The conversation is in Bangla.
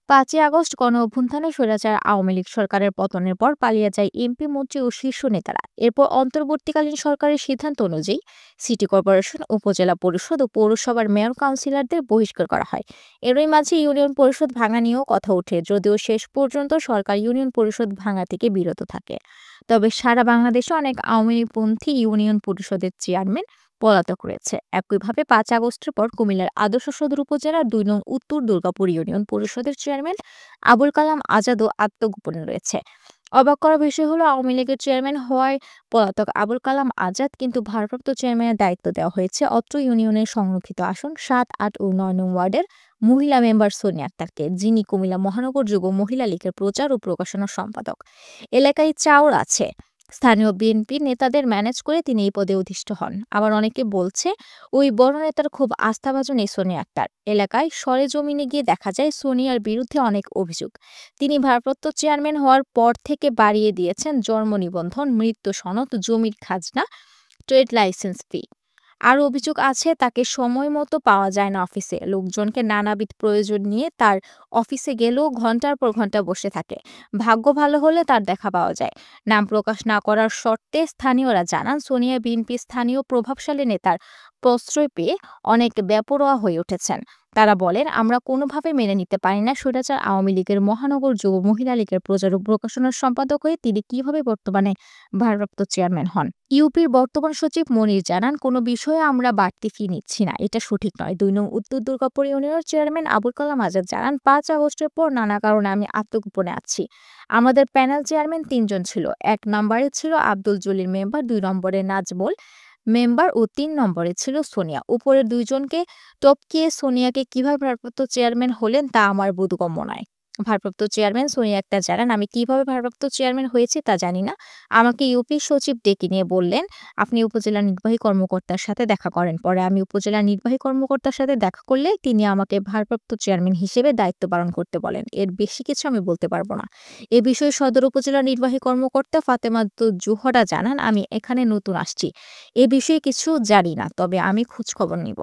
৫ই আগস্ট গণঅভ্যুত্থানে স্বৈরাচার আওয়ামী লীগ সরকারের পতনের পর পালিয়ে যায় এমপি, মন্ত্রী ও শীর্ষ নেতারা। এরপর অন্তর্বর্তীকালীন সরকারের সিদ্ধান্ত অনুযায়ী সিটি কর্পোরেশন, উপজেলা পরিষদ ও পৌরসভার মেয়র, কাউন্সিলরদের বহিষ্কার করা হয়। এরই মাঝে ইউনিয়ন পরিষদ ভাঙা নিয়েও কথা ওঠে, যদিও শেষ পর্যন্ত সরকার ইউনিয়ন পরিষদ ভাঙা থেকে বিরত থাকে। তবে সারা বাংলাদেশে অনেক আওয়ামী লীগপন্থী ইউনিয়ন পরিষদের চেয়ারম্যান পলাতক রয়েছে। একইভাবে ৫ আগস্টের পর কুমিল্লার আদর্শ সদর উপজেলার ২ নং উত্তর দুর্গাপুর ইউনিয়ন পরিষদের চেয়ারম্যান আবুল কালাম আজাদও আত্মগোপনে রয়েছে। অবাক করার বিষয় হলো, আওয়ামী লীগের চেয়ারম্যান হওয়ায় পলাতক আবুল কালাম আজাদ, কিন্তু ভারপ্রাপ্ত চেয়ারম্যানের দায়িত্ব দেওয়া হয়েছে অত্র ইউনিয়নের সংরক্ষিত আসন ৭, ৮ ও ৯ নং ওয়ার্ডের মহিলা মেম্বার সোনিয়া আক্তারকে, যিনি কুমিল্লা মহানগর যুব মহিলা লীগের প্রচার ও প্রকাশনা সম্পাদক। এলাকায় চাউর আছে, স্থানীয় বিএনপি নেতাদের ম্যানেজ করে তিনি এই পদে অধিষ্ঠ হন। আবার অনেকে বলছে, ওই বড় নেতার খুব আস্থাভাজন এই সোনিয়া আক্তার। এলাকায় সরেজমিনে গিয়ে দেখা যায় সোনিয়ার বিরুদ্ধে অনেক অভিযোগ। তিনি ভারপ্রাপ্ত চেয়ারম্যান হওয়ার পর থেকে বাড়িয়ে দিয়েছেন জন্ম নিবন্ধন, মৃত্যু সনদ, জমির খাজনা, ট্রেড লাইসেন্স ফি। আরও অভিযোগ আছে, তাকে সময় মতো পাওয়া যায় না অফিসে। লোকজনকে নানাবিধ প্রয়োজন নিয়ে তার অফিসে গেলেও ঘন্টার পর ঘন্টা বসে থাকে। ভাগ্য ভালো হলে তার দেখা পাওয়া যায়। নাম প্রকাশ না করার শর্তে স্থানীয়রা জানান, সোনিয়া বিএনপি স্থানীয় প্রভাবশালী নেতার প্রশ্রয় পেয়ে অনেক বেপরোয়া হয়ে উঠেছেন। তারা বলেন, আমরা কোনোভাবে মেনে নিতে পারি না স্বৈরাচার আওয়ামী লীগের মহানগর যুব মহিলা লীগের প্রচার ও প্রকাশনার সম্পাদক হয়ে তিনি কিভাবে বর্তমানে ভারপ্রাপ্ত চেয়ারম্যান হন। ইউপির বর্তমান সচিব মনির জানান, কোনো বিষয়ে আমরা বাড়তি ফি নিচ্ছি না, এটা সঠিক নয়। ২ নং উত্তর দুর্গাপুর ইউনিয়নের চেয়ারম্যান আবুল কালাম আজাদ জানান, ৫ আগস্টের পর নানা কারণে আমি আত্মগোপনে আছি। আমাদের প্যানেল চেয়ারম্যান ৩ জন ছিল। ১ নম্বরে ছিল আব্দুল জলিল মেম্বার, ২ নম্বরে নাজমুল মেম্বার ও ৩ নম্বরে ছিল সোনিয়া। উপরের ২ জনকে টপকিয়ে সোনিয়াকে কিভাবে ভারপ্রাপ্ত চেয়ারম্যান হলেন তা আমার বোধগম্য নয়। ভারপ্রাপ্ত চেয়ারম্যান সোনিয়া আক্তার জানান, আমি কিভাবে ভারপ্রাপ্ত চেয়ারম্যান হয়েছি তা জানি না। আমাকে ইউপির সচিব ডেকে নিয়ে বললেন, আপনি উপজেলা নির্বাহী কর্মকর্তার সাথে দেখা করেন। পরে আমি উপজেলা নির্বাহী কর্মকর্তার সাথে দেখা করলে তিনি আমাকে ভারপ্রাপ্ত চেয়ারম্যান হিসেবে দায়িত্ব পালন করতে বলেন। এর বেশি কিছু আমি বলতে পারব না। এ বিষয়ে সদর উপজেলা নির্বাহী কর্মকর্তা ফাতেমাতুজ জোহরা জানান, আমি এখানে নতুন আসছি। এ বিষয়ে কিছু জানি না, তবে আমি খোঁজখবর নিব।